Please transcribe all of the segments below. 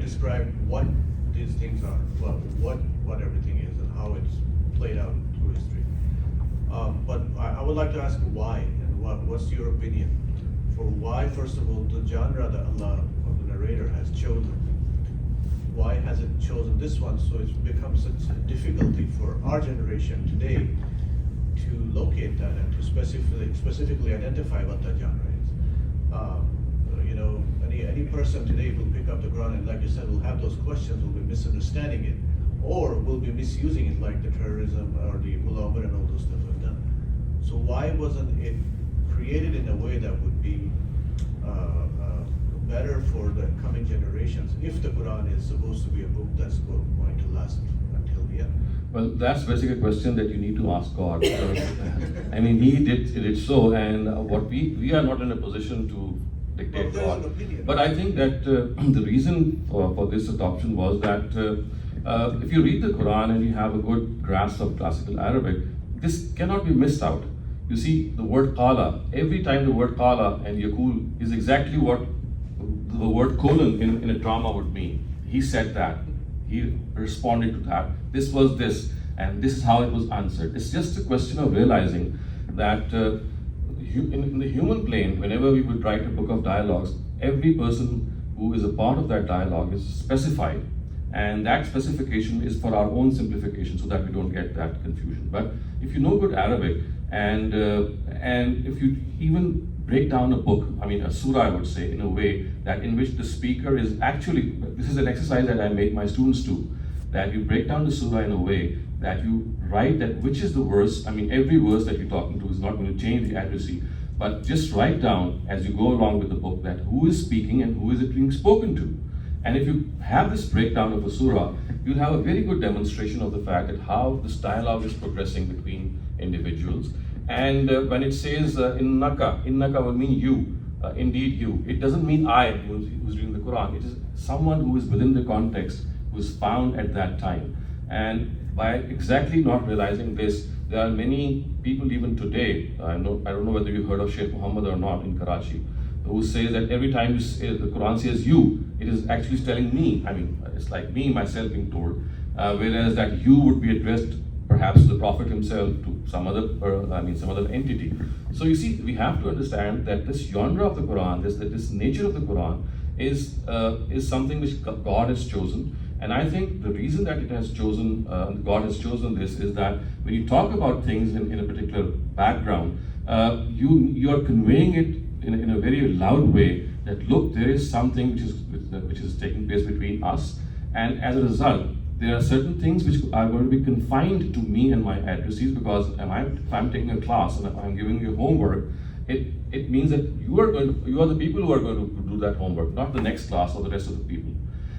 describe what these things are, well, what everything is and how it's played out through history. But I would like to ask why, and what's your opinion for why, first of all, the genre that Allah or the narrator has chosen, why has it chosen this one so it's become such a difficulty for our generation today to locate that and to specifically identify what that genre is. You know, any person today will pick up the Quran and, like you said, will have those questions, will be misunderstanding it, or will be misusing it, like the terrorism or the Mullah and all those stuff have done. So why wasn't it created in a way that would be better for the coming generations if the Quran is supposed to be a book that's going to last until the end? Well, that's basically a question that you need to ask God. I mean, He did so, and what we are not in a position to dictate God. But I think that the reason for this adoption was that if you read the Quran and you have a good grasp of classical Arabic, this cannot be missed out. You see, the word qala, every time the word qala and yakul is exactly what the word colon in a drama would mean. He said that, he responded to that, this was this, and this is how it was answered. It's just a question of realizing that in the human plane, whenever we would write a book of dialogues, every person who is a part of that dialogue is specified, and that specification is for our own simplification so that we don't get that confusion. But if you know good Arabic, and if you even break down a book, I mean a surah I would say, in a way that in which the speaker is actually, this is an exercise that I make my students do, that you break down the surah in a way that you write that which is the verse. I mean, every verse that you're talking to is not going to change the accuracy, but just write down as you go along with the book that who is speaking and who is it being spoken to. And if you have this breakdown of a surah, you'll have a very good demonstration of the fact that how this dialogue is progressing between individuals. And when it says innaka will mean you, indeed you. It doesn't mean I who's reading the Quran. It is someone who is within the context, who is found at that time. And by exactly not realizing this, there are many people even today, I don't know whether you heard of Sheikh Muhammad or not in Karachi, who says that every time the Quran says you, it is actually telling me. I mean, it's like me, myself being told, whereas that you would be addressed perhaps to the Prophet himself, to some other entity. So you see, we have to understand that this genre of the Quran, this nature of the Quran is something which God has chosen. And I think the reason that it has chosen, God has chosen this, is that when you talk about things in a particular background, you are conveying it in a very loud way that look, there is something which is taking place between us, and as a result, there are certain things which are going to be confined to me and my addressees, because if I'm taking a class and if I'm giving you homework, it means that you are the people who are going to do that homework, not the next class or the rest of the people.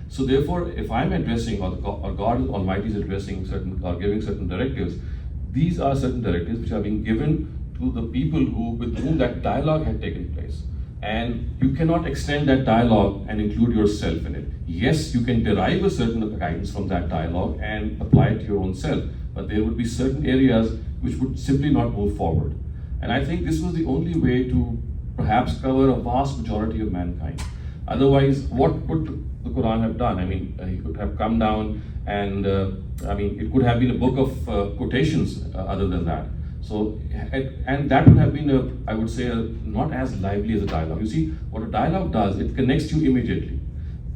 So therefore, if I'm addressing or God Almighty is addressing certain or giving certain directives, these are certain directives which are being given to the people with whom that dialogue had taken place. And you cannot extend that dialogue and include yourself in it. Yes, you can derive a certain guidance from that dialogue and apply it to your own self, but there would be certain areas which would simply not move forward. And I think this was the only way to perhaps cover a vast majority of mankind. Otherwise, what would the Quran have done? I mean, he could have come down and, it could have been a book of quotations other than that. So, and that would have been, I would say, not as lively as a dialogue. You see, what a dialogue does, it connects you immediately.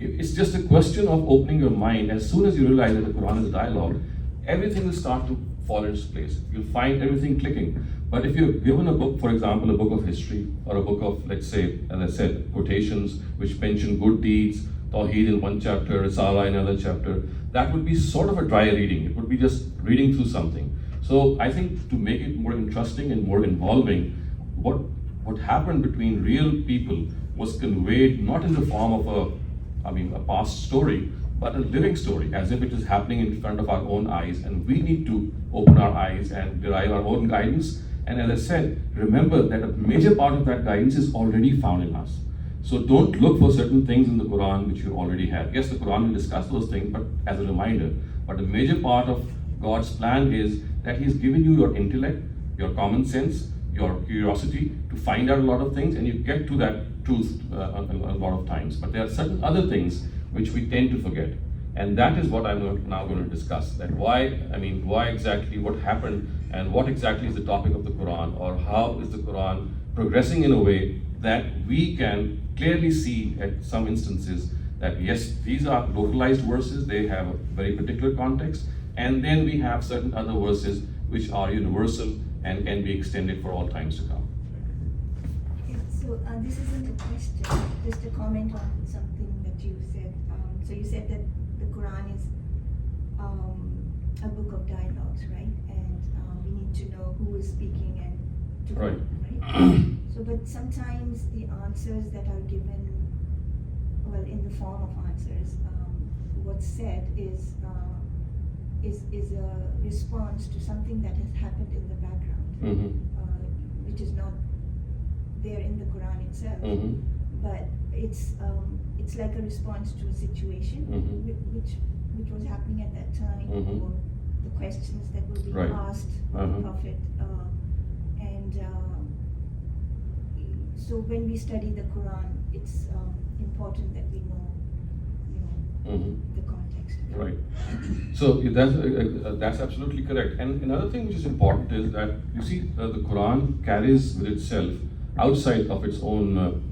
It's just a question of opening your mind. As soon as you realize that the Quran is a dialogue, everything will start to fall into place. You'll find everything clicking. But if you're given a book, for example, a book of history, or a book of, let's say, as I said, quotations which mention good deeds, Tawheed in one chapter, Risala in another chapter, that would be sort of a dry reading. It would be just reading through something. So I think to make it more interesting and more involving, what happened between real people was conveyed not in the form of a past story, but a living story, as if it is happening in front of our own eyes, and we need to open our eyes and derive our own guidance. And as I said, remember that a major part of that guidance is already found in us. So don't look for certain things in the Quran which you already have. Yes, the Quran will discuss those things, but as a reminder. But a major part of God's plan is that He's given you your intellect, your common sense, your curiosity to find out a lot of things, and you get to that truth a lot of times. But there are certain other things which we tend to forget. And that is what I'm now going to discuss, that why exactly, what happened, and what exactly is the topic of the Quran, or how is the Quran progressing in a way that we can clearly see at some instances that yes, these are localized verses, they have a very particular context, and then we have certain other verses which are universal and can be extended for all times to come. Okay, so this isn't a question, just a comment on something that you said. So you said that the Quran is a book of dialogues, right? And we need to know who is speaking and to Right. whom, right? So, but sometimes the answers that are given, well, in the form of answers, what's said is a response to something that has happened in the background, which is not there in the Quran itself, but it's like a response to a situation which was happening at that time, or the questions that were being Right. asked of the Prophet, and so when we study the Quran, it's important that we know, the context. Right. So that's absolutely correct. And another thing which is important is that you see the Quran carries with itself, outside of its own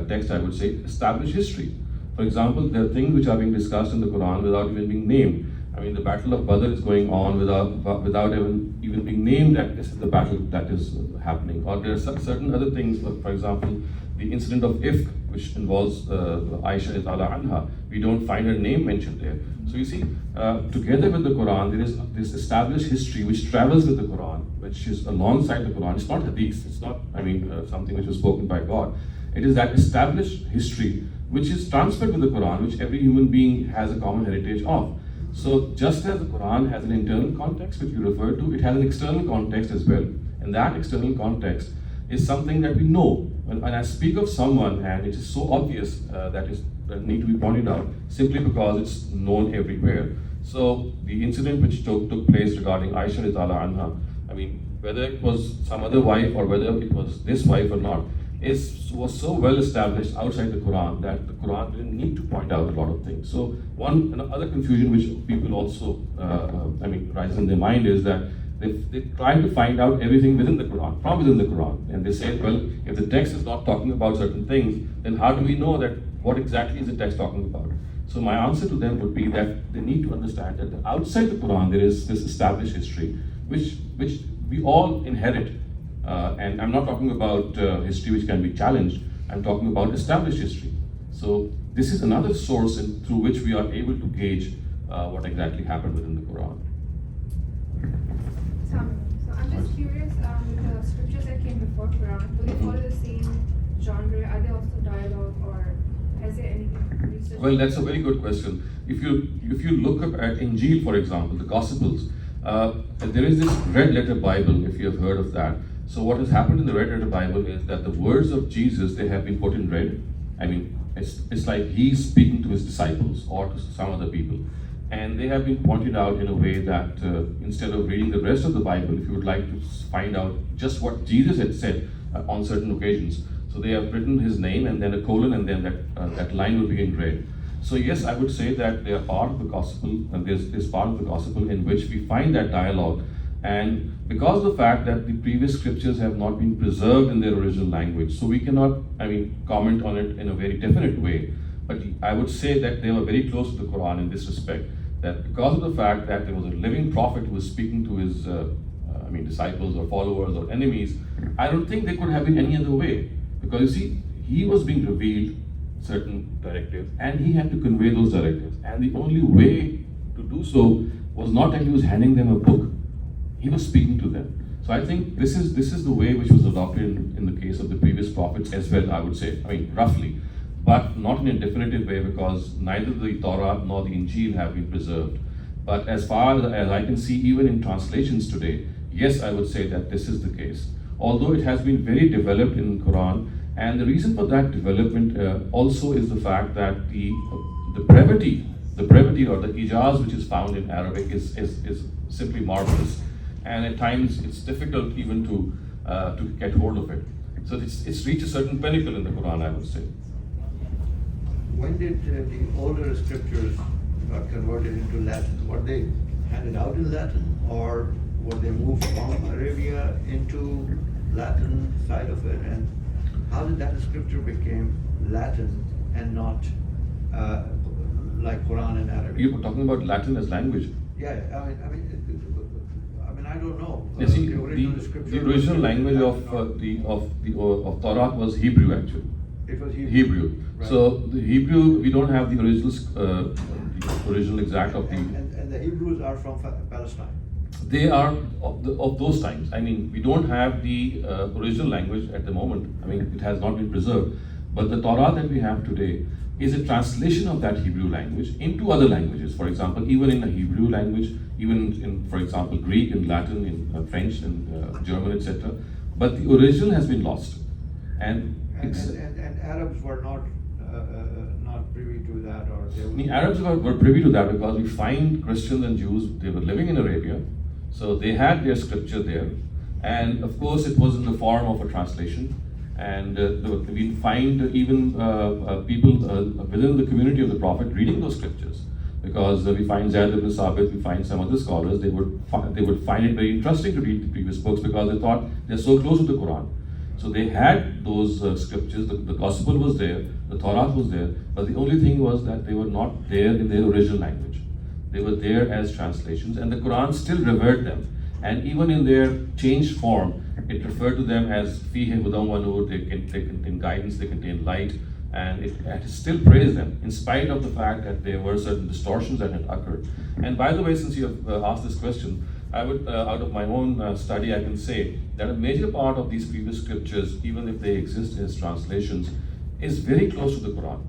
text, I would say, established history. For example, there are things which are being discussed in the Quran without even being named. I mean, the Battle of Badr is going on without even being named that this is the battle that is happening. Or there are certain other things, for example, the incident of Ifk, which involves Aisha Radhiyallahu anha. We don't find her name mentioned there. So you see, together with the Quran, there is this established history which travels with the Quran, which is alongside the Quran. It's not hadith. It's not, something which was spoken by God. It is that established history which is transferred with the Quran, which every human being has a common heritage of. So just as the Quran has an internal context which you refer to, it has an external context as well. And that external context is something that we know. When I speak of someone and it is so obvious that need to be pointed out simply because it's known everywhere. So the incident which took place regarding Aisha Radhiyallahu anha, whether it was some other wife or whether it was this wife or not, was so well established outside the Quran that the Quran didn't need to point out a lot of things. So another confusion which people also rises in their mind is that they try to find out everything within the Quran, from within the Quran, and they say, well, if the text is not talking about certain things, then how do we know that what exactly is the text talking about? So my answer to them would be that they need to understand that outside the Quran there is this established history which we all inherit. And I'm not talking about history which can be challenged, I'm talking about established history. So this is another source through which we are able to gauge what exactly happened within the Quran. So I'm just curious, with the scriptures that came before Quran, do they follow the same genre? Are they also dialogue, or has there any research? Well, that's a very good question. If you look up at Injeel, for example, the Gospels, there is this red letter Bible, if you have heard of that. So what has happened in the red letter Bible is that the words of Jesus, they have been put in red. It's like he's speaking to his disciples or to some other people. And they have been pointed out in a way that instead of reading the rest of the Bible, if you would like to find out just what Jesus had said on certain occasions, so they have written his name and then a colon and then that line will be in red. So yes, I would say that they are part of the gospel, and there's part of the gospel in which we find that dialogue. And because of the fact that the previous scriptures have not been preserved in their original language, so we cannot, comment on it in a very definite way. But I would say that they were very close to the Quran in this respect, that because of the fact that there was a living prophet who was speaking to his disciples or followers or enemies, I don't think there could have been any other way. Because you see, he was being revealed certain directives and he had to convey those directives. And the only way to do so was not that he was handing them a book, he was speaking to them. So I think this is the way which was adopted in the case of the previous prophets as well, I would say, roughly. But not in a definitive way, because neither the Torah nor the Injeel have been preserved. But as far as I can see, even in translations today, yes, I would say that this is the case. Although it has been very developed in Quran, and the reason for that development also is the fact that the brevity or the ijaz which is found in Arabic is simply marvelous. And at times it's difficult even to get hold of it. So it's reached a certain pinnacle in the Quran, I would say. when did the older scriptures got converted into Latin? Were they handed out in Latin, or were they moved from Arabia into Latin side of it? And how did that scripture become Latin and not like Quran and Arabic? You were talking about Latin as language. Yeah, I mean, I don't know. You see, scripture the original language of Torah was Hebrew actually. It was Hebrew. Right. So the Hebrew, we don't have the original exact of the. And the Hebrews are from Palestine. They are of those times. I mean, we don't have the original language at the moment. I mean, it has not been preserved. But the Torah that we have today is a translation of that Hebrew language into other languages. For example, even in the Hebrew language, even in, for example, Greek and Latin, in French and German, etc. But the original has been lost. And Arabs were not privy to that, or they the Arabs were privy to that because we find Christians and Jews, they were living in Arabia, so they had their scripture there, and of course it was in the form of a translation, and we find even people within the community of the Prophet reading those scriptures, because we find Zayd ibn Sabit, we find some other scholars, they would find it very interesting to read the previous books because they thought they're so close to the Quran. So they had those scriptures, the gospel was there, the Torah was there, but the only thing was that they were not there in their original language. They were there as translations, and the Quran still revered them. And even in their changed form, it referred to them as fihi hudan wa nur, they contain guidance, they contain light, and it still praised them, in spite of the fact that there were certain distortions that had occurred. And by the way, since you have asked this question, I would, out of my own study, I can say that a major part of these previous scriptures, even if they exist as translations, is very close to the Quran.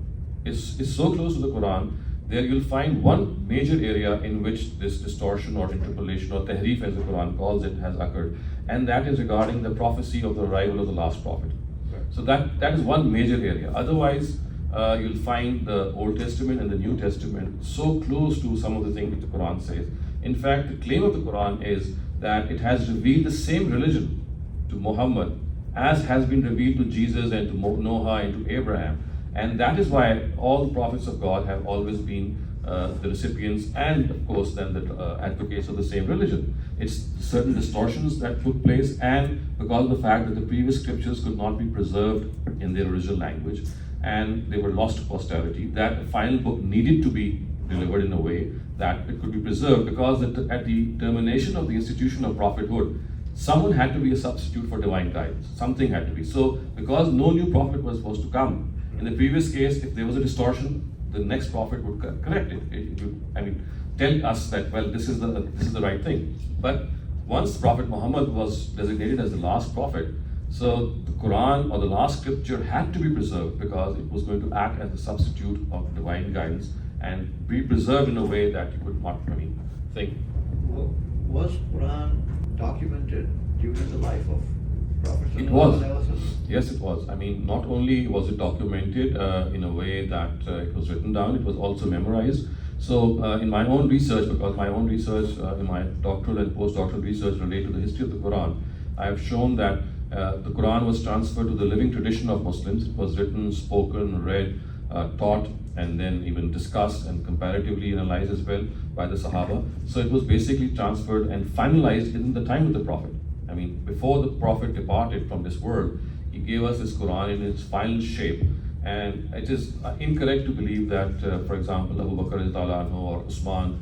It's so close to the Quran, there you'll find one major area in which this distortion or interpolation or tahrif, as the Quran calls it, has occurred, and that is regarding the prophecy of the arrival of the last prophet. Right. So that is one major area. Otherwise, you'll find the Old Testament and the New Testament so close to some of the things that the Quran says. In fact, the claim of the Quran is that it has revealed the same religion to Muhammad as has been revealed to Jesus and to Noah and to Abraham. And that is why all the prophets of God have always been the recipients and, of course, then the advocates of the same religion. It's certain distortions that took place, and because of the fact that the previous scriptures could not be preserved in their original language and they were lost to posterity, that final book needed to be delivered in a way that it could be preserved, because at the termination of the institution of prophethood, someone had to be a substitute for divine guidance. Something had to be. So, because no new prophet was supposed to come, in the previous case, if there was a distortion, the next prophet would correct it. It would, tell us that, well, this is the right thing. But once Prophet Muhammad was designated as the last prophet, so the Quran or the last scripture had to be preserved, because it was going to act as a substitute of divine guidance and be preserved in a way that you could not, think. Was Quran documented during the life of Prophet? It was. Yes, it was. Not only was it documented in a way that it was written down, it was also memorized. So in my own research, because my own research in my doctoral and postdoctoral research relate to the history of the Quran, I have shown that the Quran was transferred to the living tradition of Muslims. It was written, spoken, read, taught, and then even discussed and comparatively analyzed as well by the Sahaba. So it was basically transferred and finalized in the time of the Prophet. Before the Prophet departed from this world, he gave us this Quran in its final shape. And it is incorrect to believe that, for example, Abu Bakr or Usman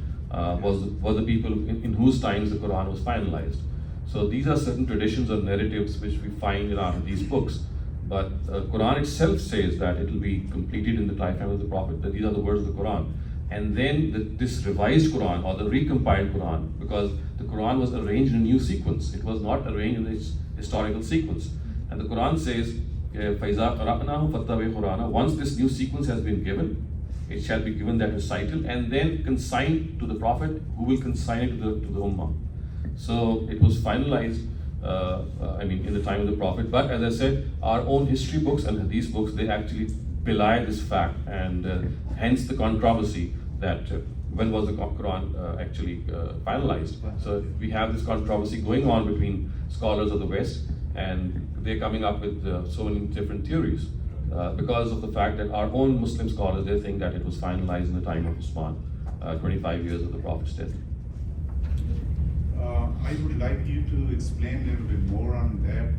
were the people in whose times the Quran was finalized. So these are certain traditions or narratives which we find in these books. But the Quran itself says that it will be completed in the lifetime of the Prophet, that these are the words of the Quran. And then this revised Quran or the recompiled Quran, because the Quran was arranged in a new sequence. It was not arranged in its historical sequence. And the Quran says, فَإِذَا قَرَأْنَاهُ فَاتَّبِعْ قُرْآنَهُ. Once this new sequence has been given, it shall be given that recital and then consigned to the Prophet, who will consign it to the Ummah. So it was finalized in the time of the Prophet. But as I said, our own history books and hadith books, they actually belie this fact, and hence the controversy that when was the Quran actually finalized. So we have this controversy going on between scholars of the West, and they're coming up with so many different theories. because of the fact that our own Muslim scholars, they think that it was finalized in the time of Usman, 25 years of the Prophet's death. I would like you to explain a little bit more on that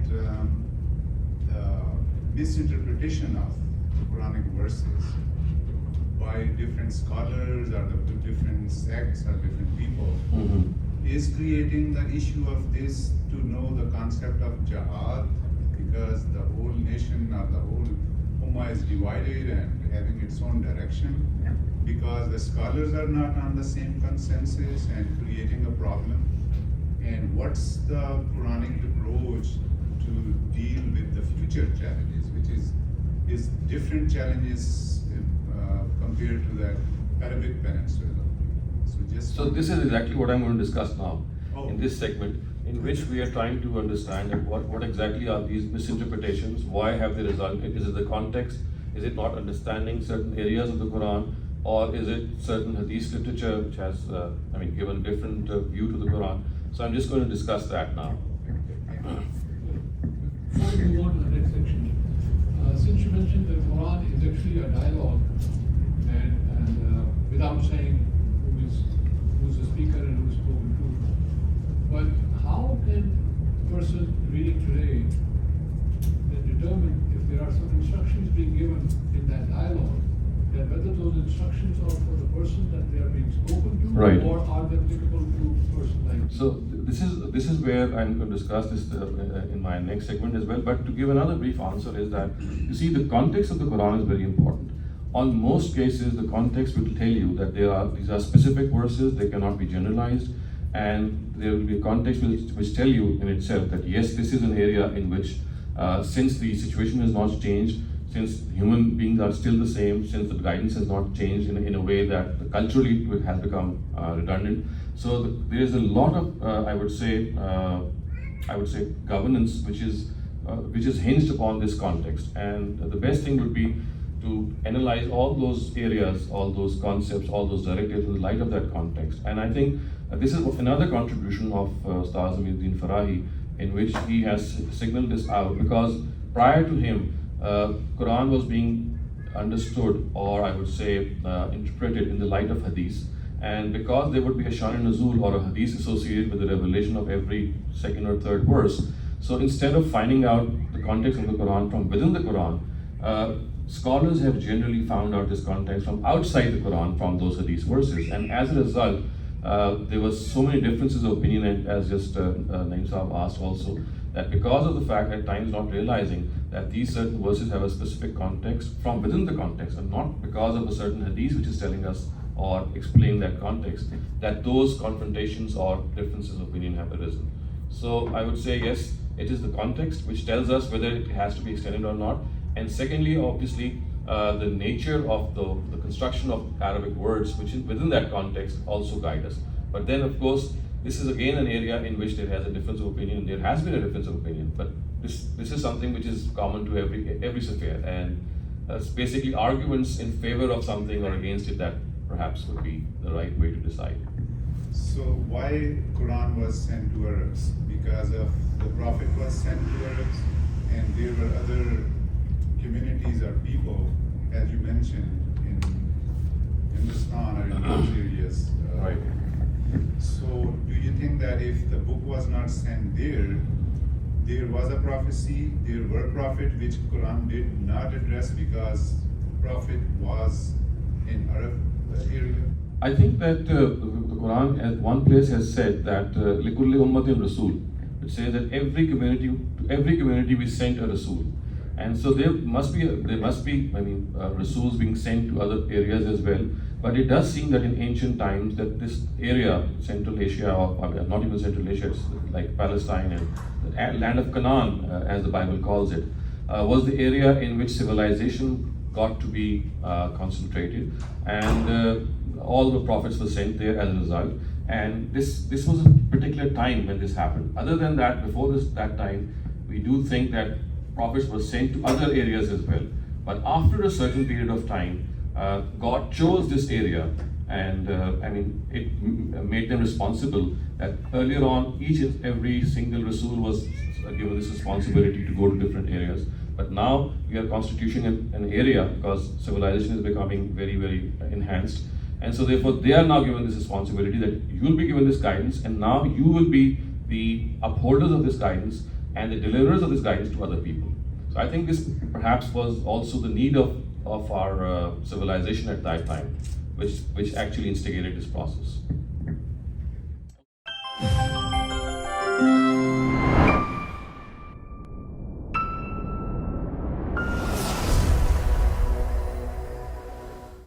misinterpretation of Quranic verses by different scholars or the different sects or different people is creating the issue of this to know the concept of jihad, because the whole nation or the whole ummah is divided and having its own direction, because the scholars are not on the same consensus and creating a problem. And what's the Quranic approach to deal with the future challenges, which is different challenges compared to the Arabic Peninsula? So this is exactly what I'm going to discuss now in this segment, in which we are trying to understand that what exactly are these misinterpretations, why have they resulted, is it the context, is it not understanding certain areas of the Quran, or is it certain hadith literature which has given different view to the Quran. So I'm just going to discuss that now. Before we move on to the next section, since you mentioned the Quran is actually a dialogue, and without saying who's the speaker and who's spoken to, but how can a person reading today then determine if there are some instructions being given in that dialogue, that whether those instructions are for the person that they are being spoken to, right, or are they applicable to a person like you? So this is where I'm going to discuss this in my next segment as well. But to give another brief answer is that, you see, the context of the Quran is very important. On most cases, the context will tell you that these are specific verses, they cannot be generalized, and there will be a context which tell you in itself that yes, this is an area in which, since the situation has not changed, since human beings are still the same, since the guidance has not changed in a way that culturally it has become redundant. So there is a lot of, I would say, governance which is hinged upon this context. And the best thing would be to analyze all those areas, all those concepts, all those directives in the light of that context. And I think this is another contribution of Ustaz Amiruddin Farahi, in which he has signaled this out, because prior to him, Quran was being understood, or I would say interpreted in the light of hadith, and because there would be a Shan Nuzul or a hadith associated with the revelation of every second or third verse, so instead of finding out the context of the Quran from within the Quran, scholars have generally found out this context from outside the Quran, from those hadith verses, and as a result, there was so many differences of opinion, and as just Naeem Saab asked also, that because of the fact at times not realizing that these certain verses have a specific context from within the context, and not because of a certain hadith which is telling us or explaining that context, that those confrontations or differences of opinion have arisen. So I would say yes, it is the context which tells us whether it has to be extended or not. And secondly, obviously, the nature of the construction of Arabic words, which is within that context, also guide us. But then, of course, this is again an area in which there has a difference of opinion. There has been a difference of opinion, but this is something which is common to every sphere, and it's basically arguments in favor of something or against it that perhaps would be the right way to decide. So why Quran was sent to Arabs? Because of the Prophet was sent to Arabs, and there were other communities or people, as you mentioned, in Hindustan or in those areas. Right. So do you think that if the book was not sent there was a prophecy, there were prophets which Quran did not address because Prophet was in Arab area? I think that the Quran at one place has said that likulli ummatin rasul, which says that every community we sent a rasul, and so there must be rasuls being sent to other areas as well. But it does seem that in ancient times that this area, Central Asia, or not even Central Asia, it's like Palestine and the land of Canaan, as the Bible calls it, was the area in which civilization got to be concentrated, and all the prophets were sent there as a result. And this was a particular time when this happened. Other than that, before that time, we do think that prophets were sent to other areas as well. But after a certain period of time, God chose this area, and it made them responsible. That earlier on, each and every single Rasul was given this responsibility to go to different areas. But now we are constituting an area because civilization is becoming very, very enhanced. And so therefore they are now given this responsibility that you will be given this guidance, and now you will be the upholders of this guidance and the deliverers of this guidance to other people. So I think this perhaps was also the need of our civilization at that time, which actually instigated this process.